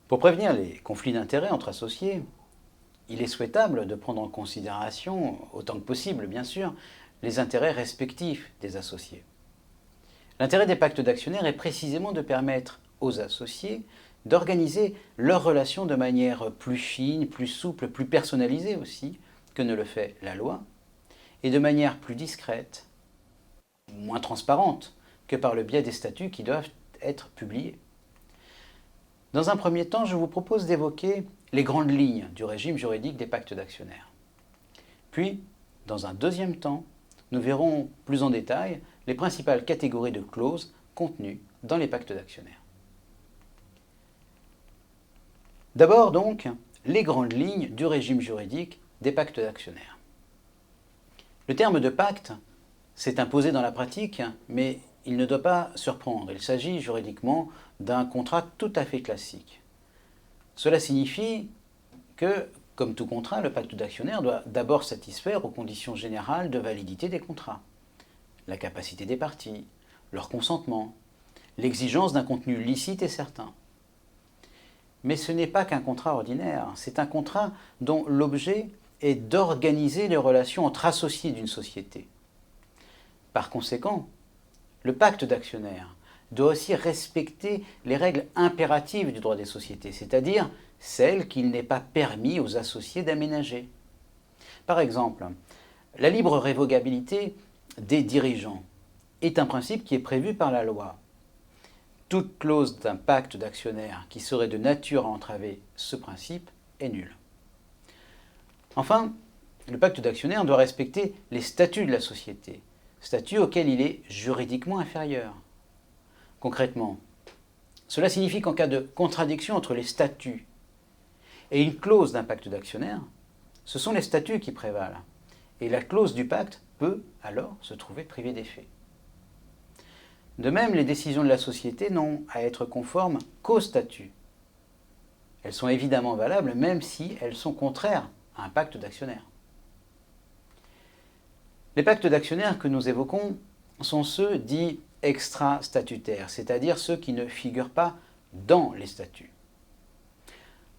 Pour prévenir les conflits d'intérêts entre associés, il est souhaitable de prendre en considération, autant que possible bien sûr, les intérêts respectifs des associés. L'intérêt des pactes d'actionnaires est précisément de permettre aux associés d'organiser leurs relations de manière plus fine, plus souple, plus personnalisée aussi, que ne le fait la loi, et de manière plus discrète, moins transparente, que par le biais des statuts qui doivent être publiés. Dans un premier temps, je vous propose d'évoquer les grandes lignes du régime juridique des pactes d'actionnaires. Puis, dans un deuxième temps, nous verrons plus en détail les principales catégories de clauses contenues dans les pactes d'actionnaires. D'abord donc, les grandes lignes du régime juridique des pactes d'actionnaires. Le terme de pacte s'est imposé dans la pratique, mais il ne doit pas surprendre. Il s'agit juridiquement d'un contrat tout à fait classique. Cela signifie que, comme tout contrat, le pacte d'actionnaires doit d'abord satisfaire aux conditions générales de validité des contrats. La capacité des parties, leur consentement, l'exigence d'un contenu licite et certain. Mais ce n'est pas qu'un contrat ordinaire, c'est un contrat dont l'objet est d'organiser les relations entre associés d'une société. Par conséquent, le pacte d'actionnaires doit aussi respecter les règles impératives du droit des sociétés, c'est-à-dire celles qu'il n'est pas permis aux associés d'aménager. Par exemple, la libre révocabilité des dirigeants est un principe qui est prévu par la loi. Toute clause d'un pacte d'actionnaires qui serait de nature à entraver ce principe est nulle. Enfin, le pacte d'actionnaires doit respecter les statuts de la société, statuts auxquels il est juridiquement inférieur. Concrètement, cela signifie qu'en cas de contradiction entre les statuts et une clause d'un pacte d'actionnaires, ce sont les statuts qui prévalent, et la clause du pacte peut alors se trouver privée d'effet. De même, les décisions de la société n'ont à être conformes qu'aux statuts. Elles sont évidemment valables même si elles sont contraires à un pacte d'actionnaires. Les pactes d'actionnaires que nous évoquons sont ceux dits extra-statutaires, c'est-à-dire ceux qui ne figurent pas dans les statuts.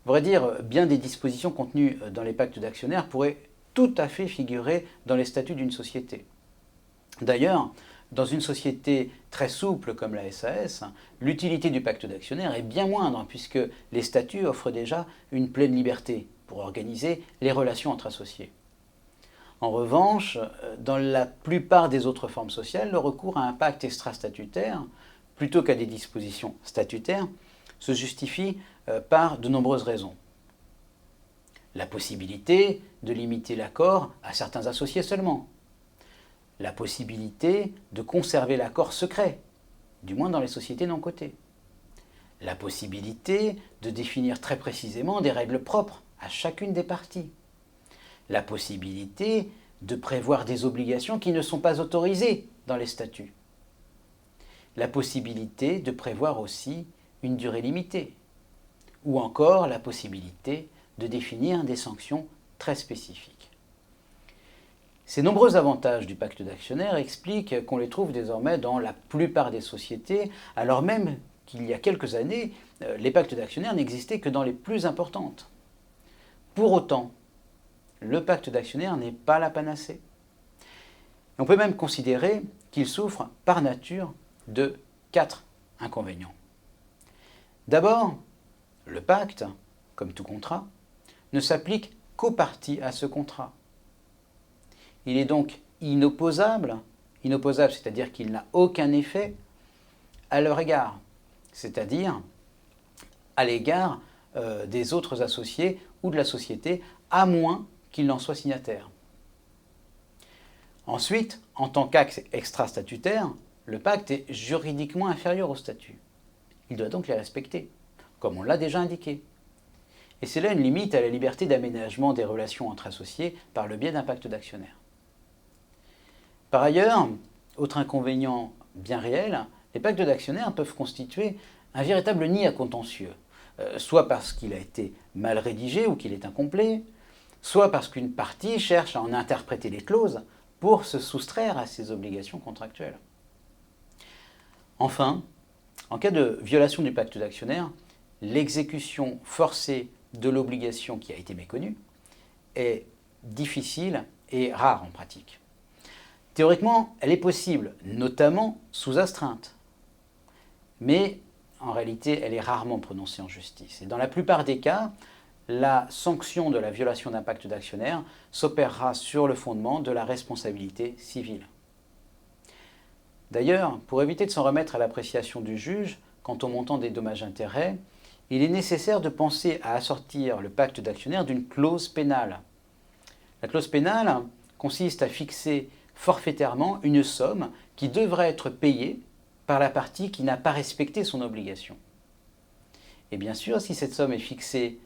À vrai dire, bien des dispositions contenues dans les pactes d'actionnaires pourraient tout à fait figurer dans les statuts d'une société. D'ailleurs, dans une société très souple comme la SAS, l'utilité du pacte d'actionnaires est bien moindre puisque les statuts offrent déjà une pleine liberté pour organiser les relations entre associés. En revanche, dans la plupart des autres formes sociales, le recours à un pacte extra-statutaire, plutôt qu'à des dispositions statutaires, se justifie par de nombreuses raisons. La possibilité de limiter l'accord à certains associés seulement. La possibilité de conserver l'accord secret, du moins dans les sociétés non cotées. La possibilité de définir très précisément des règles propres à chacune des parties. La possibilité de prévoir des obligations qui ne sont pas autorisées dans les statuts. La possibilité de prévoir aussi une durée limitée. Ou encore la possibilité de définir des sanctions très spécifiques. Ces nombreux avantages du pacte d'actionnaires expliquent qu'on les trouve désormais dans la plupart des sociétés, alors même qu'il y a quelques années, les pactes d'actionnaires n'existaient que dans les plus importantes. Pour autant, le pacte d'actionnaires n'est pas la panacée. On peut même considérer qu'il souffre par nature de 4 inconvénients. D'abord, le pacte, comme tout contrat, ne s'applique qu'aux parties à ce contrat. Il est donc inopposable, c'est-à-dire qu'il n'a aucun effet à leur égard, c'est-à-dire à l'égard des autres associés ou de la société, à moins qu'ils n'en soient signataires. Ensuite, en tant qu'acte extra-statutaire, le pacte est juridiquement inférieur au statut. Il doit donc les respecter, comme on l'a déjà indiqué. Et c'est là une limite à la liberté d'aménagement des relations entre associés par le biais d'un pacte d'actionnaires. Par ailleurs, autre inconvénient bien réel, les pactes d'actionnaires peuvent constituer un véritable nid à contentieux, soit parce qu'il a été mal rédigé ou qu'il est incomplet, soit parce qu'une partie cherche à en interpréter les clauses pour se soustraire à ses obligations contractuelles. Enfin, en cas de violation du pacte d'actionnaires, l'exécution forcée de l'obligation qui a été méconnue est difficile et rare en pratique. Théoriquement, elle est possible, notamment sous astreinte, mais en réalité, elle est rarement prononcée en justice. Et dans la plupart des cas, la sanction de la violation d'un pacte d'actionnaire s'opérera sur le fondement de la responsabilité civile. D'ailleurs, pour éviter de s'en remettre à l'appréciation du juge quant au montant des dommages-intérêts, il est nécessaire de penser à assortir le pacte d'actionnaire d'une clause pénale. La clause pénale consiste à fixer forfaitairement une somme qui devrait être payée par la partie qui n'a pas respecté son obligation. Et bien sûr, si cette somme est fixée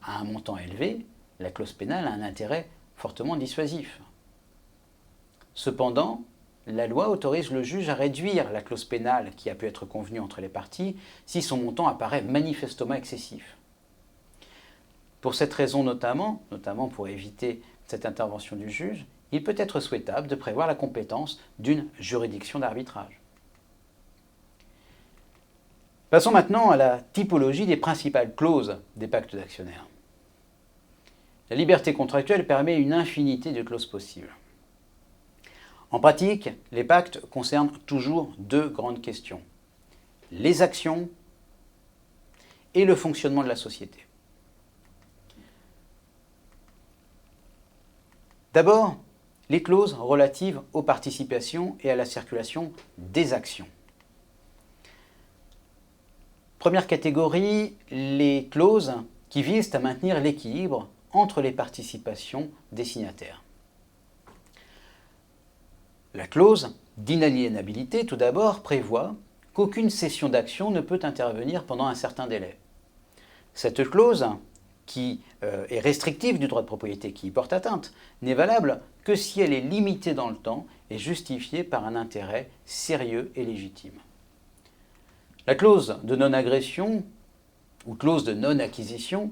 à un montant élevé, la clause pénale a un intérêt fortement dissuasif. Cependant, la loi autorise le juge à réduire la clause pénale qui a pu être convenue entre les parties si son montant apparaît manifestement excessif. Pour cette raison notamment pour éviter cette intervention du juge, il peut être souhaitable de prévoir la compétence d'une juridiction d'arbitrage. Passons maintenant à la typologie des principales clauses des pactes d'actionnaires. La liberté contractuelle permet une infinité de clauses possibles. En pratique, les pactes concernent toujours deux grandes questions: les actions et le fonctionnement de la société. D'abord, les clauses relatives aux participations et à la circulation des actions. Première catégorie, les clauses qui visent à maintenir l'équilibre entre les participations des signataires. La clause d'inaliénabilité, tout d'abord, prévoit qu'aucune cession d'actions ne peut intervenir pendant un certain délai. Cette clause, qui est restrictive du droit de propriété, qui y porte atteinte, n'est valable que si elle est limitée dans le temps et justifiée par un intérêt sérieux et légitime. La clause de non-agression, ou clause de non-acquisition,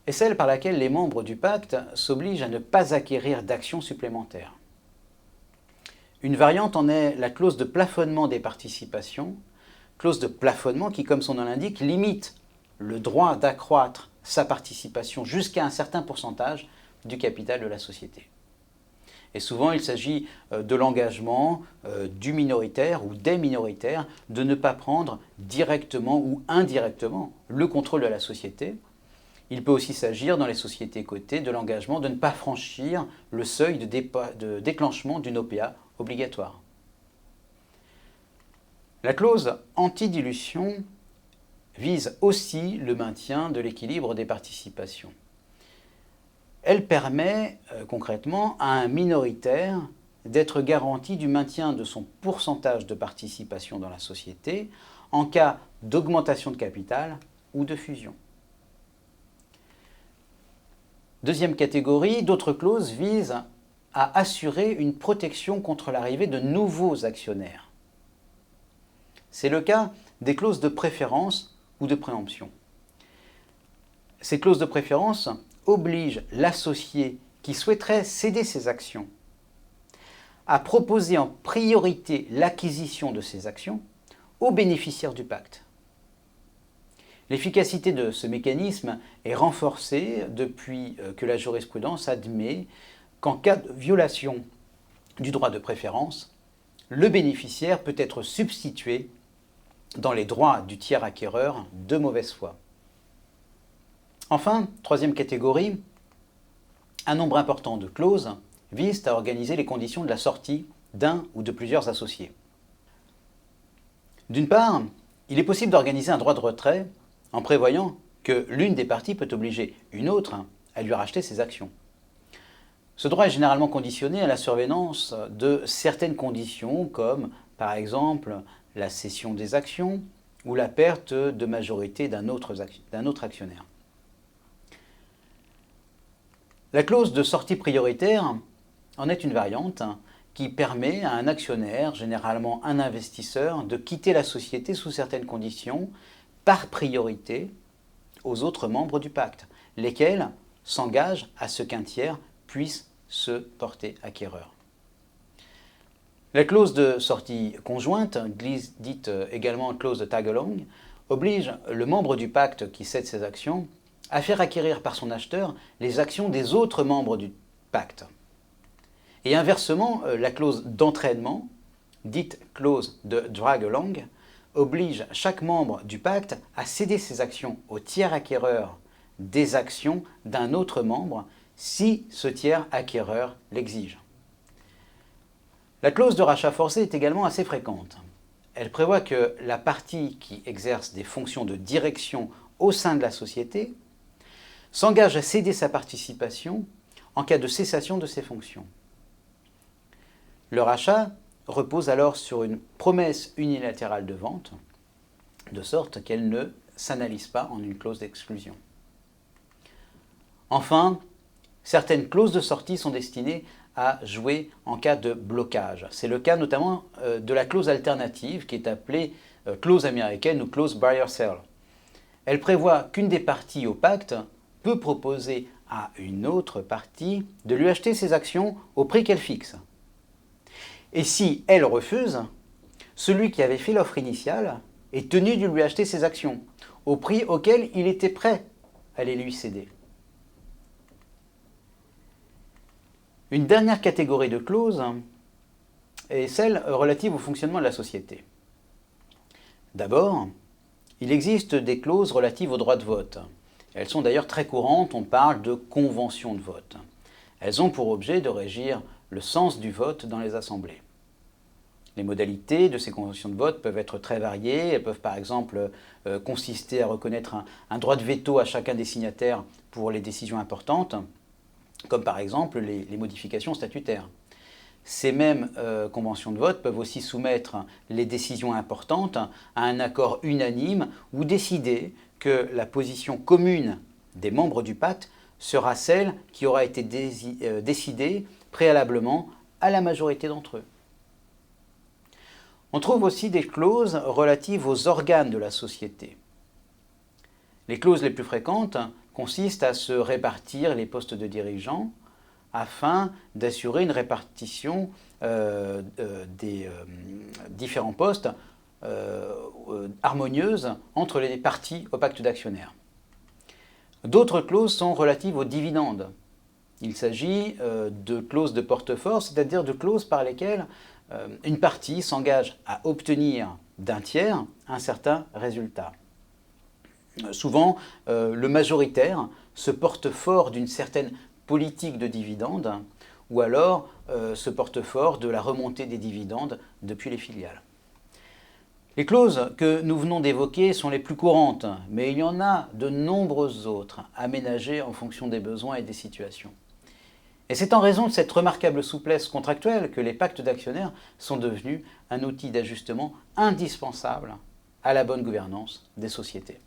est celle par laquelle les membres du pacte s'obligent à ne pas acquérir d'actions supplémentaires. Une variante en est la clause de plafonnement des participations, clause de plafonnement qui, comme son nom l'indique, limite le droit d'accroître sa participation jusqu'à un certain pourcentage du capital de la société. Et souvent, il s'agit de l'engagement du minoritaire ou des minoritaires de ne pas prendre directement ou indirectement le contrôle de la société. Il peut aussi s'agir, dans les sociétés cotées, de l'engagement de ne pas franchir le seuil de déclenchement d'une OPA obligatoire. La clause anti-dilution vise aussi le maintien de l'équilibre des participations. Elle permet concrètement à un minoritaire d'être garanti du maintien de son pourcentage de participation dans la société en cas d'augmentation de capital ou de fusion. Deuxième catégorie, d'autres clauses visent à assurer une protection contre l'arrivée de nouveaux actionnaires. C'est le cas des clauses de préférence ou de préemption. Ces clauses de préférence obligent l'associé qui souhaiterait céder ses actions à proposer en priorité l'acquisition de ces actions aux bénéficiaires du pacte. L'efficacité de ce mécanisme est renforcée depuis que la jurisprudence admet qu'en cas de violation du droit de préférence, le bénéficiaire peut être substitué dans les droits du tiers acquéreur de mauvaise foi. Enfin, troisième catégorie, un nombre important de clauses visent à organiser les conditions de la sortie d'un ou de plusieurs associés. D'une part, il est possible d'organiser un droit de retrait en prévoyant que l'une des parties peut obliger une autre à lui racheter ses actions. Ce droit est généralement conditionné à la survenance de certaines conditions comme, par exemple, la cession des actions ou la perte de majorité d'un autre actionnaire. La clause de sortie prioritaire en est une variante qui permet à un actionnaire, généralement un investisseur, de quitter la société sous certaines conditions par priorité aux autres membres du pacte, lesquels s'engagent à ce qu'un tiers puisse se porter acquéreur. La clause de sortie conjointe, dite également clause de tag-along, oblige le membre du pacte qui cède ses actions à faire acquérir par son acheteur les actions des autres membres du pacte. Et inversement, la clause d'entraînement, dite clause de drag-along, oblige chaque membre du pacte à céder ses actions au tiers acquéreur des actions d'un autre membre si ce tiers acquéreur l'exige. La clause de rachat forcé est également assez fréquente. Elle prévoit que la partie qui exerce des fonctions de direction au sein de la société s'engage à céder sa participation en cas de cessation de ses fonctions. Le rachat repose alors sur une promesse unilatérale de vente, de sorte qu'elle ne s'analyse pas en une clause d'exclusion. Enfin, certaines clauses de sortie sont destinées à jouer en cas de blocage. C'est le cas notamment de la clause alternative qui est appelée clause américaine ou clause buyer sell. Elle prévoit qu'une des parties au pacte peut proposer à une autre partie de lui acheter ses actions au prix qu'elle fixe. Et si elle refuse, celui qui avait fait l'offre initiale est tenu de lui acheter ses actions au prix auquel il était prêt à les lui céder. Une dernière catégorie de clauses est celle relative au fonctionnement de la société. D'abord, il existe des clauses relatives au droit de vote. Elles sont d'ailleurs très courantes, on parle de conventions de vote. Elles ont pour objet de régir le sens du vote dans les assemblées. Les modalités de ces conventions de vote peuvent être très variées. Elles peuvent par exemple consister à reconnaître un droit de veto à chacun des signataires pour les décisions importantes, comme par exemple les modifications statutaires. Ces mêmes conventions de vote peuvent aussi soumettre les décisions importantes à un accord unanime ou décider que la position commune des membres du pacte sera celle qui aura été décidée préalablement à la majorité d'entre eux. On trouve aussi des clauses relatives aux organes de la société. Les clauses les plus fréquentes consistent à se répartir les postes de dirigeants afin d'assurer une répartition des différents postes harmonieuse entre les parties au pacte d'actionnaires. D'autres clauses sont relatives aux dividendes. Il s'agit de clauses de porte-fort, c'est-à-dire de clauses par lesquelles une partie s'engage à obtenir d'un tiers un certain résultat. Souvent, le majoritaire se porte fort d'une certaine politique de dividendes ou alors se porte fort de la remontée des dividendes depuis les filiales. Les clauses que nous venons d'évoquer sont les plus courantes, mais il y en a de nombreuses autres aménagées en fonction des besoins et des situations. Et c'est en raison de cette remarquable souplesse contractuelle que les pactes d'actionnaires sont devenus un outil d'ajustement indispensable à la bonne gouvernance des sociétés.